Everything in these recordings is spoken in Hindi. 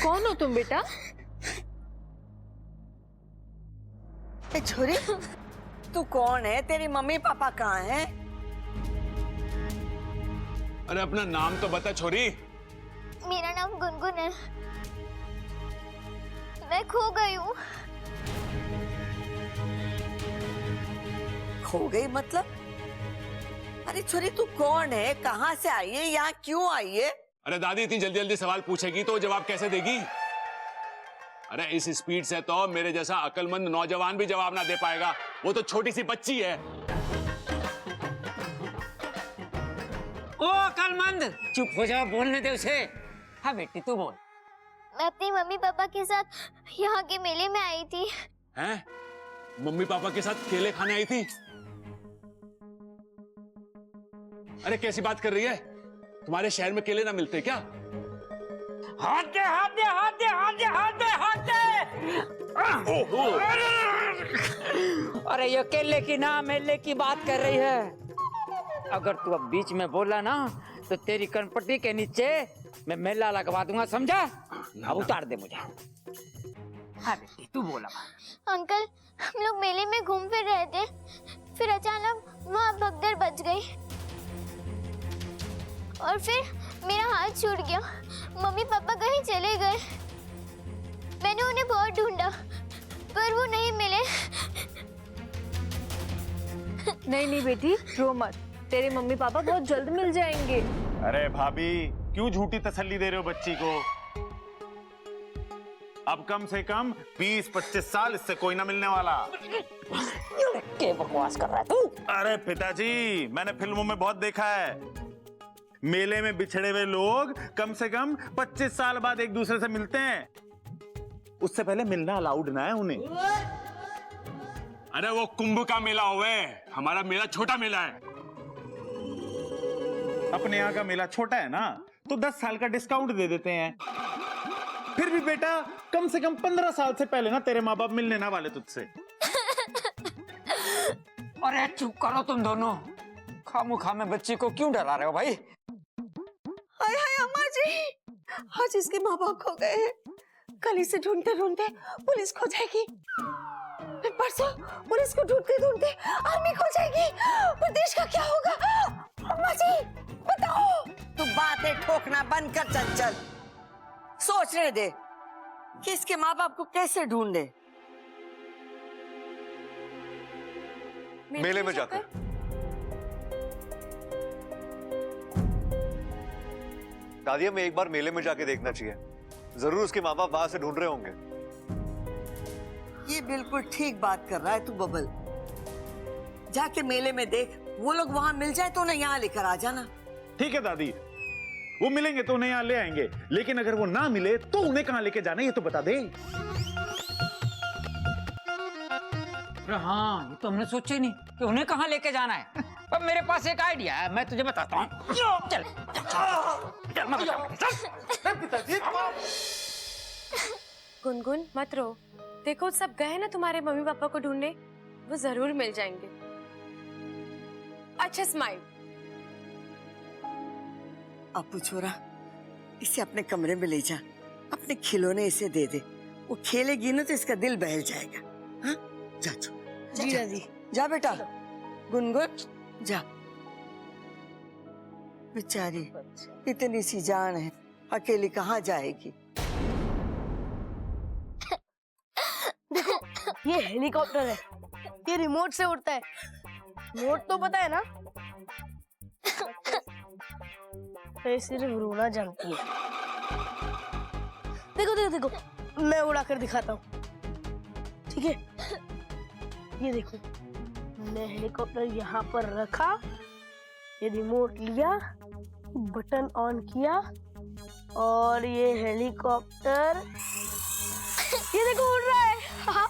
कौन हो तुम बेटा? ए छोरी, तू कौन है? तेरी मम्मी पापा कहाँ हैं? अरे अपना नाम तो बता छोरी। मेरा नाम गुनगुन है। मैं खो गई हूँ। खो गई मतलब? अरे छोरी, तू कौन है? कहाँ से आई है? यहाँ क्यों आई है? अरे दादी इतनी जल्दी जल्दी सवाल पूछेगी तो जवाब कैसे देगी? अरे इस स्पीड से तो मेरे जैसा अक्लमंद नौजवान भी जवाब ना दे पाएगा। वो तो छोटी सी बच्ची है। ओ अक्लमंद, चुप हो जा, बोलने दे उसे। हाँ बेटी तू बोल। मैं अपनी मम्मी पापा के साथ यहाँ के मेले में आई थी। हैं? मम्मी पापा के साथ केले खाने आई थी? अरे कैसी बात कर रही है? तुम्हारे शहर में केले ना मिलते क्या? हाथ दे, हाथ दे, हाथ दे, हाथ दे, हाथ दे, हाथ दे। अरे ये केले की ना मेले की बात कर रही है। अगर तू अब बीच में बोला ना तो तेरी कनपट्टी के नीचे मैं मेला लगवा दूंगा, समझा? अब उतार दे मुझे। हाँ बेटी तू बोला। अंकल, हम लोग मेले में घूम फिर रहे थे, फिर अचानक वहाँ भगदड़ बच गई और फिर मेरा हाथ छूट गया। मम्मी पापा कहीं चले गए। मैंने उन्हें बहुत ढूंढा पर वो नहीं मिले। नहीं नहीं बेटी, रो मत, तेरे मम्मी पापा बहुत जल्द मिल जाएंगे। अरे भाभी, क्यों झूठी तसल्ली दे रहे हो बच्ची को? अब कम से कम 20-25 साल इससे कोई ना मिलने वाला। क्या बकवास कर रहा है तू? अरे पिताजी, मैंने फिल्मों में बहुत देखा है, मेले में बिछड़े हुए लोग कम से कम 25 साल बाद एक दूसरे से मिलते हैं। उससे पहले मिलना अलाउड ना है उन्हें। अरे वो कुंभ का मेला हुए, हमारा मेला छोटा मेला है। अपने यहाँ का मेला छोटा है ना, तो 10 साल का डिस्काउंट दे देते हैं। फिर भी बेटा, कम से कम 15 साल से पहले ना तेरे माँ बाप मिलने ना वाले तुझसे। अरे चुप करो तुम दोनों, खामोखा में बच्ची को क्यों डरा रहे हो भाई? हाय हाय अम्मा जी, आज इसके माँ बाप खो गए हैं। कल इसे ढूंढते ढूंढते पुलिस खो जाएगी, फिर परसों पुलिस को ढूंढते ढूंढते आर्मी खो जाएगी। फिर देश का क्या होगा? अम्मा जी बताओ। तू बातें ठोकना बंद कर चंचल। सोचने दे कि इसके माँ बाप को कैसे ढूंढे। मेले में जाकर। दादी, हमें एक बार मेले में जाके देखना चाहिए। जरूर उसके माँ बाप वहां से ढूंढ रहे होंगे। ये बिल्कुल ठीक बात कर रहा है तू बबल। जाके मेले में देख, वो लोग वहां मिल जाए तो उन्हें यहाँ लेकर आ जाना। ठीक है दादी, वो मिलेंगे तो उन्हें यहाँ ले आएंगे, लेकिन अगर वो ना मिले तो उन्हें कहाँ लेके जाना है ये तो बता दे। हाँ, ये तो हमने सोचा ही नहीं कि उन्हें कहाँ लेके जाना है। पर मेरे पास एक आइडिया है, मैं तुझे बताता हूँ। चल, चल, मैं बताऊँ। गुनगुन मत रो, देखो सब गए ना तुम्हारे मम्मी पापा को ढूंढने, वो जरूर मिल जाएंगे। अच्छा स्माइल। अपू छोरा, इसे अपने कमरे में ले जा, अपने खिलौने इसे दे दे। वो खेलेगी ना तो इसका दिल बहल जाएगा। हाँ, जा जा, जा, जा, जा बेटा। गुनगुन जा। बेचारी इतनी सी जान है, अकेली कहाँ जाएगी। देखो, ये हेलीकॉप्टर है, ये रिमोट से उड़ता है। रिमोट तो पता है ना? ये सिर्फ रोना जानती है। देखो देखो देखो, मैं उड़ाकर दिखाता हूँ, ठीक है? ये देखो, मैंने हेलीकॉप्टर यहाँ पर रखा, ये रिमोट लिया, बटन ऑन किया और ये हेलीकॉप्टर ये देखो उड़ रहा है। हाँ।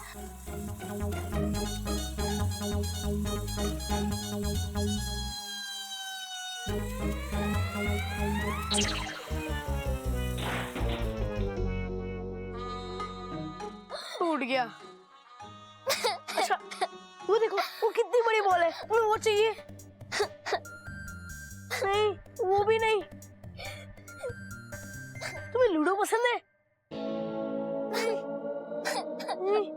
टूट गया। अच्छा, वो देखो, वो कितनी बड़ी बॉल है, तुम्हें वो चाहिए? नहीं, वो भी नहीं। तुम्हें लूडो पसंद है? नहीं।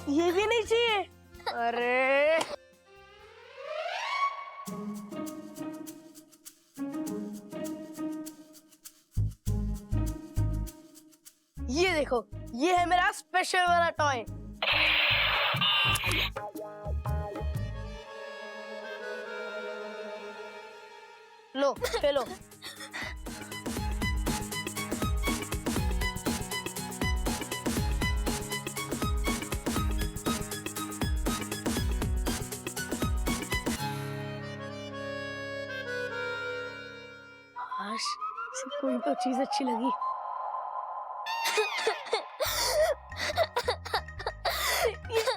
ये भी नहीं चाहिए? अरे ये देखो, ये है मेरा स्पेशल वाला टॉय। लो खेलो। कोई तो चीज अच्छी लगी।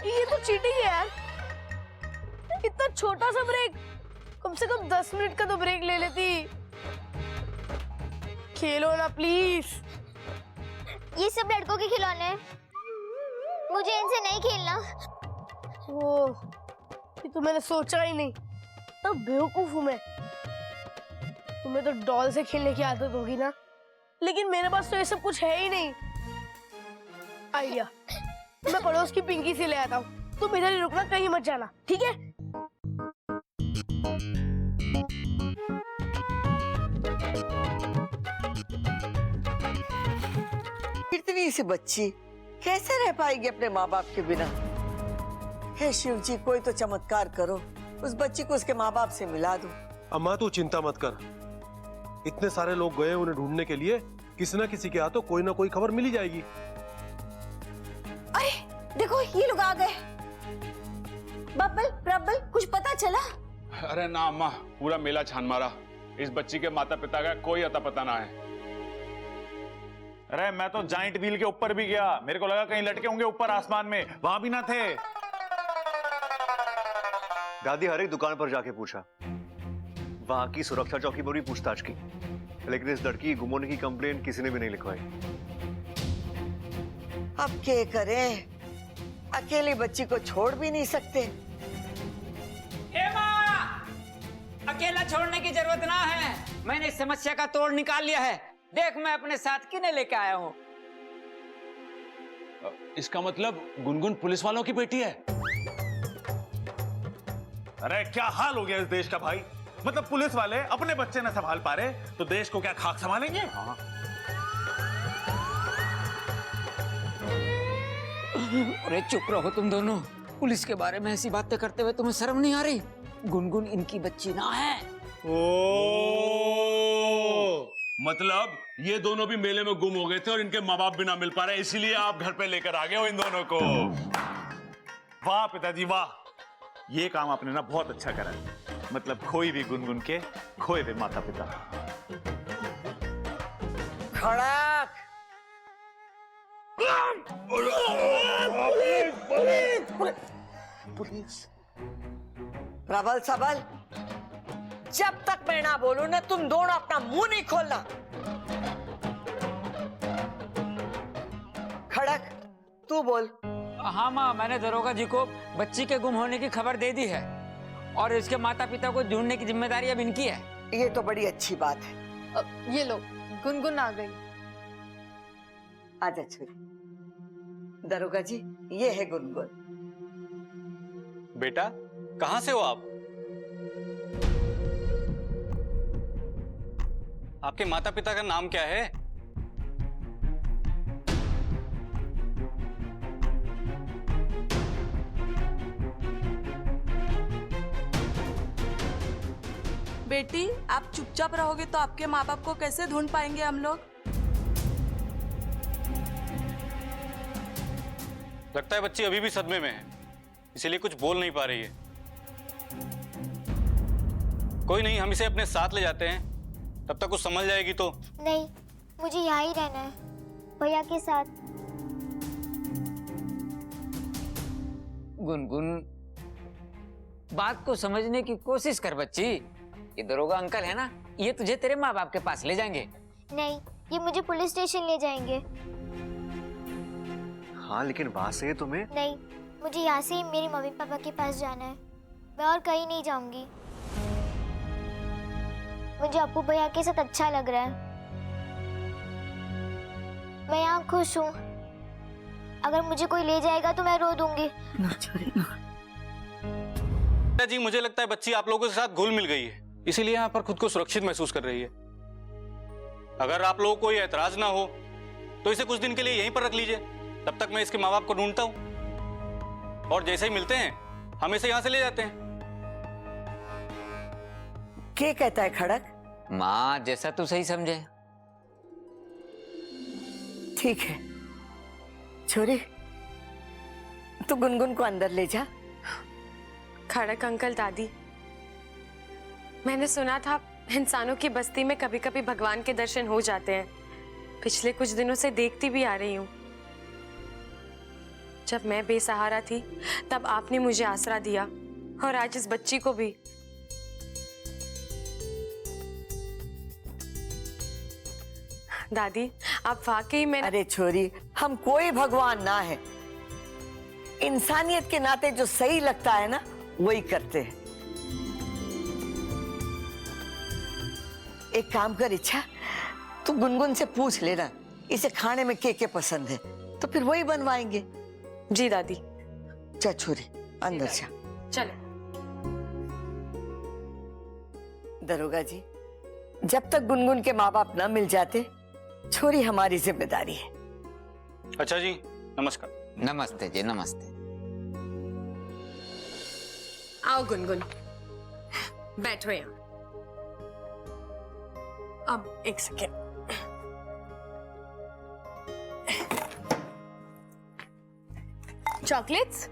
ये तो चीटिंग है यार। इतना छोटा सा ब्रेक, कम से कम 10 मिनट का तो ब्रेक ले लेती। खेलो ना प्लीज। ये सब लड़कों के खिलौने हैं, मुझे इनसे नहीं खेलना। ओ, ये तो मैंने सोचा ही नहीं। तब बेवकूफ हूं मैं। तुम्हें तो डॉल से खेलने की आदत होगी ना, लेकिन मेरे पास तो ये सब कुछ है ही नहीं। आइडिया, मैं पड़ोस की पिंकी से ले आता हूँ। तुम इधर ही रुकना, कहीं मत जाना, ठीक है? इतनी सी बच्ची कैसे रह पाएगी अपने माँ बाप के बिना? हे शिव जी, कोई तो चमत्कार करो, उस बच्ची को उसके माँ बाप से मिला दो। अम्मा तू चिंता मत कर, इतने सारे लोग गए उन्हें ढूंढने के लिए, किसी ना किसी के हाथों कोई ना कोई खबर मिल ही जाएगी। अरे देखो, ये लोग आ गए। बब्बल, प्रबल, कुछ पता चला? अरे ना अम्मा, पूरा मेला छान मारा, इस बच्ची के माता पिता का कोई अता पता ना है। अरे मैं तो जाइंट व्हील के ऊपर भी गया, मेरे को लगा कहीं लटके होंगे ऊपर आसमान में, वहां भी ना थे। दादी हर एक दुकान पर जाके पूछा, वहां की सुरक्षा चौकी पर भी पूछताछ की, लेकिन इस लड़की की गुम होने की कंप्लेन किसी ने भी नहीं लिखवाई। अब क्या करें, अकेली बच्ची को छोड़ भी नहीं सकते। माँ, अकेला छोड़ने की जरूरत ना है, मैंने इस समस्या का तोड़ निकाल लिया है। देख, मैं अपने साथ किन्हें लेके आया हूँ। इसका मतलब गुनगुन पुलिस वालों की बेटी है? अरे क्या हाल हो गया इस देश का भाई, मतलब पुलिस वाले अपने बच्चे न संभाल पा रहे तो देश को क्या खाक संभालेंगे? हाँ। अरे चुप रहो तुम दोनों, पुलिस के बारे में ऐसी बातें करते हुए तुम्हें शर्म नहीं आ रही? गुनगुन इनकी बच्ची ना है। मतलब ये दोनों भी मेले में गुम हो गए थे और इनके माँ बाप भी ना मिल पा रहे, इसीलिए आप घर पे लेकर आ गए हो इन दोनों को। वाह पिताजी वाह, ये काम आपने ना बहुत अच्छा करा, मतलब खोई भी गुनगुन के खोए हुए माता पिता। खड़क, पुलिस। प्रबल सबल, जब तक मैं ना बोलूं ना, तुम दोनों अपना मुंह नहीं खोलना। खड़क, तू बोल। हाँ माँ, मैंने दरोगा जी को बच्ची के गुम होने की खबर दे दी है और इसके माता पिता को ढूंढने की जिम्मेदारी अब इनकी है। ये तो बड़ी अच्छी बात है। ये लो, गुनगुन आ गई। आजा छोरी। दरोगा जी, ये है गुनगुन। बेटा कहां से हो आप? आपके माता पिता का नाम क्या है? बेटी, आप चुपचाप रहोगे तो आपके माँ बाप को कैसे ढूंढ पाएंगे हम लोग? लगता है बच्ची अभी भी सदमे में है, इसीलिए कुछ बोल नहीं पा रही है। कोई नहीं, हम इसे अपने साथ ले जाते हैं, तब तक कुछ समझ जाएगी तो। नहीं, मुझे यहाँ ही रहना है, भैया के साथ। गुनगुन, बात को समझने की कोशिश कर बच्ची। ये दरोगा अंकल है ना, ये तुझे तेरे माँ बाप के पास ले जाएंगे। नहीं, ये मुझे पुलिस स्टेशन ले जाएंगे। हाँ लेकिन वहां से तुम्हें नहीं, मुझे यहाँ से ही मेरे मम्मी पापा के पास जाना है। मैं और कहीं नहीं जाऊंगी। मुझे अपू भैया के साथ अच्छा लग रहा है। मैं यहाँ खुश हूँ। अगर मुझे कोई ले जाएगा तो मैं रो दूंगी। ना छोरी ना। जी मुझे लगता है बच्ची आप लोगों के साथ घुल मिल गई है, इसीलिए यहाँ पर खुद को सुरक्षित महसूस कर रही है। अगर आप लोगों को कोई एतराज ना हो तो इसे कुछ दिन के लिए यहीं पर रख लीजिए, तब तक मैं इसके माँ बाप को ढूंढता हूँ और जैसे ही मिलते हैं हम इसे यहाँ से ले जाते हैं। क्या कहता है खड़क? माँ जैसा तू सही समझे। ठीक है छोरी, तू गुनगुन को अंदर ले जा। खड़क अंकल, दादी, मैंने सुना था इंसानों की बस्ती में कभी कभी भगवान के दर्शन हो जाते हैं। पिछले कुछ दिनों से देखती भी आ रही हूँ। जब मैं बेसहारा थी तब आपने मुझे आसरा दिया और आज इस बच्ची को भी। दादी, आप वाकई में। अरे छोरी, हम कोई भगवान ना है, इंसानियत के नाते जो सही लगता है ना वही करते हैं। एक काम कर इच्छा, तू गुनगुन से पूछ लेना इसे खाने में क्या पसंद है, तो फिर वही बनवाएंगे। जी दादी। जा छोरी अंदर जा। चलो। दरोगा जी, जब तक गुनगुन के माँ बाप ना मिल जाते, छोरी हमारी जिम्मेदारी है। अच्छा जी, नमस्कार। नमस्ते जी, नमस्ते। आओ गुनगुन, बैठो यहाँ। अब एक सेकेंड। चॉकलेट्स?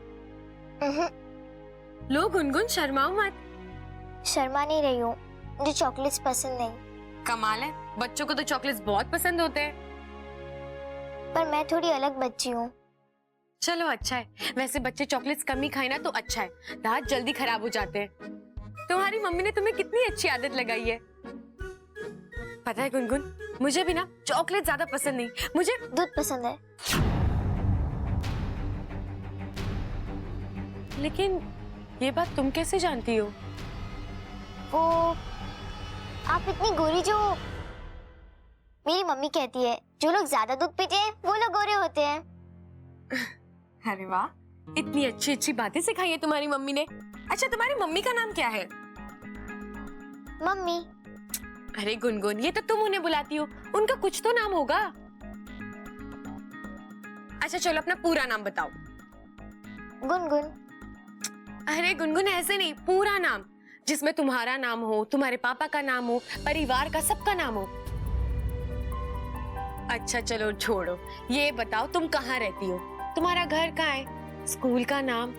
लो गुनगुन, शर्माओ मत। शर्मा नहीं रही हूँ, मुझे चॉकलेट्स पसंद नहीं। कमाल है, बच्चों को तो चॉकलेट्स बहुत पसंद होते हैं। पर मैं थोड़ी अलग बच्ची हूँ। चलो अच्छा है, वैसे बच्चे चॉकलेट्स कम ही खाए ना तो अच्छा है, दांत जल्दी खराब हो जाते हैं। तुम्हारी मम्मी ने तुम्हें कितनी अच्छी आदत लगाई है। पता है गुनगुन, मुझे भी ना चॉकलेट ज्यादा पसंद नहीं, मुझे दूध पसंद है। लेकिन ये बात तुम कैसे जानती हो? वो आप इतनी गोरी जो मेरी मम्मी कहती है, जो लोग ज्यादा दूध पीते हैं वो लोग गोरे होते हैं। अरे वाह, इतनी अच्छी अच्छी बातें सिखाई है तुम्हारी मम्मी ने। अच्छा, तुम्हारी मम्मी का नाम क्या है? मम्मी। अरे गुनगुन, ये तो तुम उन्हें बुलाती हो, उनका कुछ तो नाम होगा। अच्छा चलो, अपना पूरा नाम बताओ। गुनगुन। अरे गुनगुन ऐसे नहीं, पूरा नाम, जिसमें तुम्हारा नाम हो, तुम्हारे पापा का नाम हो, परिवार का सबका नाम हो। अच्छा चलो छोड़ो, ये बताओ तुम कहाँ रहती हो, तुम्हारा घर कहाँ है, स्कूल का नाम,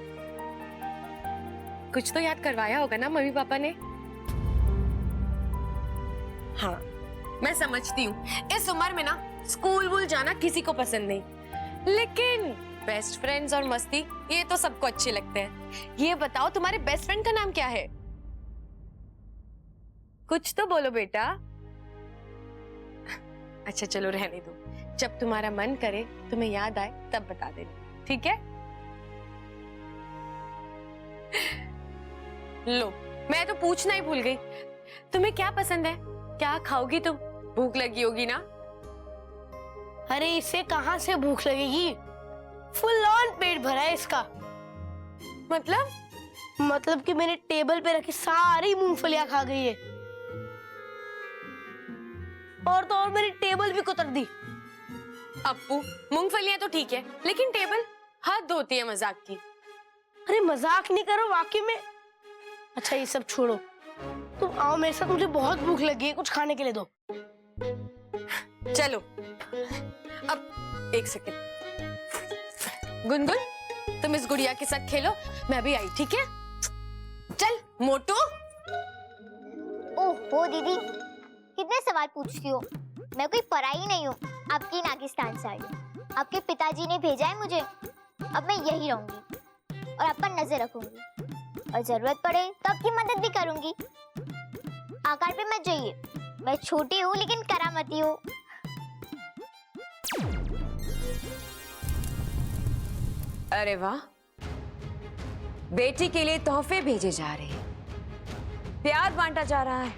कुछ तो याद करवाया होगा ना मम्मी पापा ने। हाँ मैं समझती हूँ, इस उम्र में ना स्कूल वूल जाना किसी को पसंद नहीं, लेकिन बेस्ट फ्रेंड्स और मस्ती ये तो सबको अच्छे लगते हैं। ये बताओ तुम्हारे बेस्ट फ्रेंड का नाम क्या है? कुछ तो बोलो बेटा। अच्छा चलो रहने दो, जब तुम्हारा मन करे, तुम्हें याद आए तब बता देना, ठीक है? लो, मैं तो पूछना ही भूल गई, तुम्हें क्या पसंद है, क्या खाओगी तुम? भूख लगी होगी ना? अरे इसे कहाँ से भूख लगेगी, फुल ऑन पेट भरा है इसका। मतलब कि मैंने टेबल पे रखी सारी मूंगफलियां खा गई है, और तो और मेरी टेबल भी कुतर दी। अप्पू, मूंगफलियां तो ठीक है, लेकिन टेबल हद होती है मजाक की। अरे मजाक नहीं करो वाकई में। अच्छा ये सब छोड़ो, तुम आओ मेरे साथ, मुझे बहुत भूख लगी है, कुछ खाने के लिए दो। चलो, अब एक सेकेंड, गुनगुन तुम इस गुड़िया के साथ खेलो, मैं भी आई, ठीक है? चल मोटू। ओहो दीदी, कितने सवाल पूछती हो, मैं कोई पराई नहीं हूँ, आपकी नागिस्तान से आई हूँ। आपके पिताजी ने भेजा है मुझे, अब मैं यही रहूंगी। और आप पर नजर रखूंगी और जरूरत पड़े तो आपकी मदद भी करूंगी। आकार पे मत जाइए, मैं छोटी हूँ लेकिन करामती हूँ। अरे वाह, बेटी के लिए तोहफे भेजे जा रहे हैं, प्यार बांटा जा रहा है,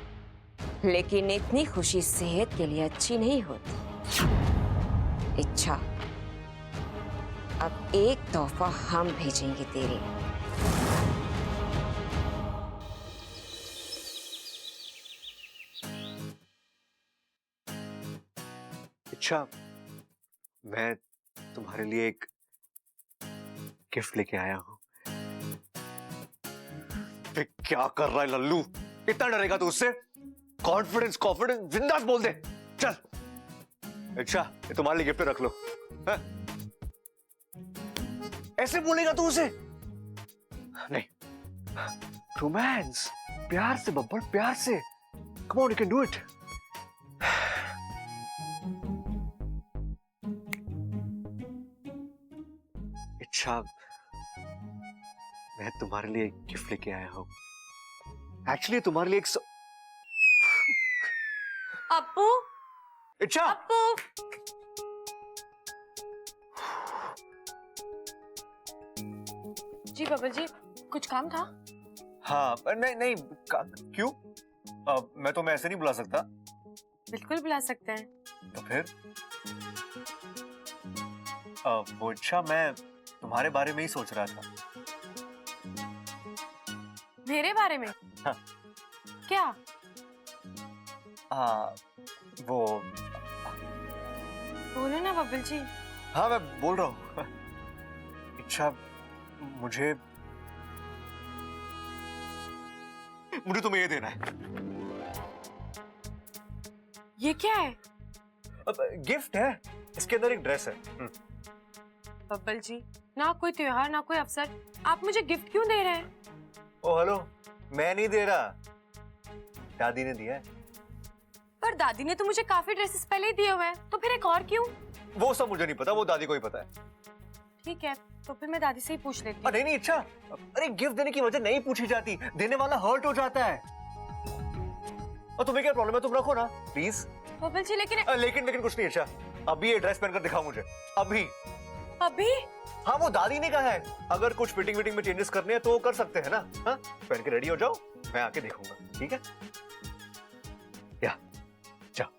लेकिन इतनी खुशी सेहत के लिए अच्छी नहीं होती। इच्छा, अब एक तोहफा हम भेजेंगे तेरे लिए। अच्छा, मैं तुम्हारे लिए एक गिफ्ट लेके आया हूं। वे क्या कर रहा है लल्लू? इतना डरेगा तू उससे? कॉन्फिडेंस कॉन्फिडेंस जिंदास बोल दे। चल। अच्छा, ये तुम्हारे लिए गिफ्ट रख लो। है? ऐसे बोलेगा तू उसे? नहीं। रोमांस, प्यार से बब्बर, प्यार से। Come on, you can do it. अच्छा, मैं तुम्हारे लिए एक गिफ्ट लेके आया हूं। एक्चुअली तुम्हारे लिए एक अप्पू, अच्छा अप्पू। जी बाबा जी, कुछ काम था? हाँ, नहीं नहीं, क्यों? मैं तुम्हें ऐसे नहीं बुला सकता। बिल्कुल बुला सकते हैं। तो फिर वो अच्छा, मैं तुम्हारे बारे में ही सोच रहा था। मेरे बारे में? हाँ। क्या? हाँ, वो बोलो ना बबल जी। हाँ, मैं बोल रहा हूँ। अच्छा, मुझे तुम्हें ये देना है। ये क्या है? गिफ्ट है, इसके अंदर एक ड्रेस है। बब्बल जी, ना कोई त्योहार ना कोई अवसर, आप मुझे गिफ्ट क्यों दे रहे हैं? ओ हेलो, मैं नहीं दे रहा, दादी ने दिया है। पर दादी ने तो मुझे काफी ड्रेसेस पहले ही दिए हुए हैं, तो फिर एक और क्यों? वो सब मुझे नहीं पता, वो दादी को ही पता है। ठीक है, तो फिर मैं दादी से ही पूछ लेती हूँ। नहीं नहीं, अच्छा, अरे गिफ्ट देने की वजह नहीं पूछी जाती, देने वाला हर्ट हो जाता है। और तुम्हें क्या प्रॉब्लम है? तुम रखो ना प्लीज। बब्बल जी लेकिन लेकिन कुछ नहीं। अच्छा, अभी ये ड्रेस पहनकर दिखाओ मुझे, अभी। अभी? हाँ, वो दादी ने कहा है, अगर कुछ फिटिंग में चेंजेस करने हैं तो कर सकते हैं ना। हाँ, पहन के रेडी हो जाओ, मैं आके देखूंगा, ठीक है? या जाओ।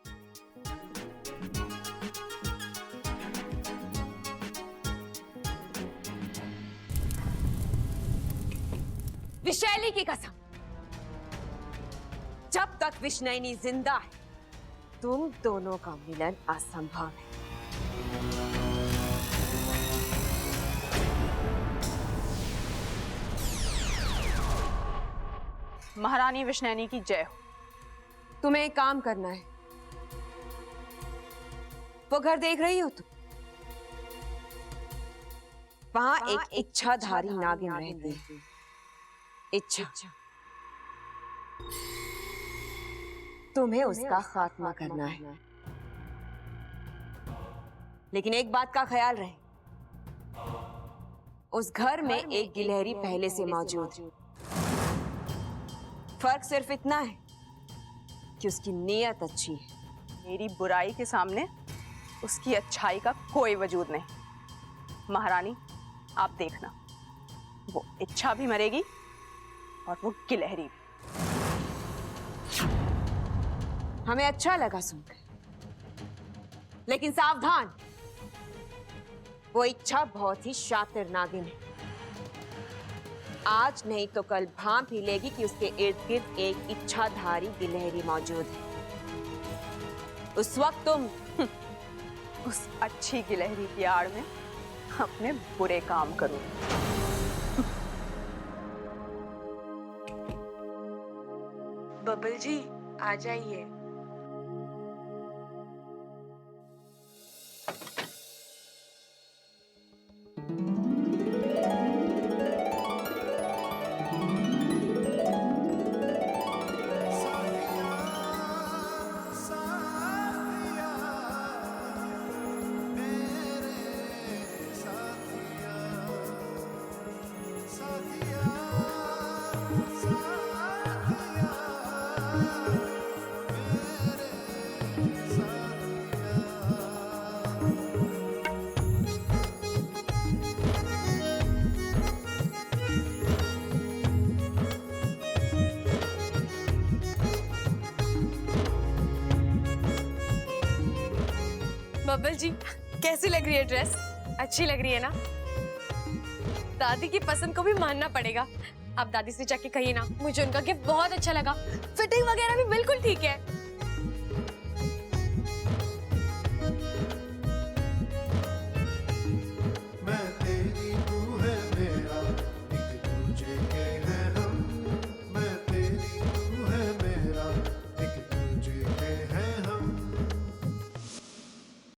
विशैली की कसम, जब तक विष्णुनी जिंदा है, तुम दोनों का मिलन असंभव है। महारानी विष्णुनी की जय हो। तुम्हें एक काम करना है। वो घर देख रही हो तुम? वहां एक इच्छाधारी नागिन रहती है। इच्छा, तुम्हें उसका खात्मा करना है। लेकिन एक बात का ख्याल रहे, उस घर में एक गिलहरी पहले से मौजूद है। फर्क सिर्फ इतना है कि उसकी नीयत अच्छी है। मेरी बुराई के सामने उसकी अच्छाई का कोई वजूद नहीं। महारानी, आप देखना, वो इच्छा भी मरेगी और वो गिलहरी भी। हमें अच्छा लगा सुनकर, लेकिन सावधान, वो इच्छा बहुत ही शातिर नागिन है। आज नहीं तो कल भांप ही लेगी कि उसके इर्द गिर्द एक इच्छाधारी गिलहरी मौजूद है। उस वक्त तुम उस अच्छी गिलहरी की आड़ में अपने बुरे काम करूंगी। बबल जी, आ जाइए। बब्बल जी, कैसी लग रही है ड्रेस? अच्छी लग रही है ना? दादी की पसंद को भी मानना पड़ेगा। आप दादी से जाके कहिए ना, मुझे उनका गिफ्ट बहुत अच्छा लगा। फिटिंग वगैरह भी बिल्कुल ठीक है।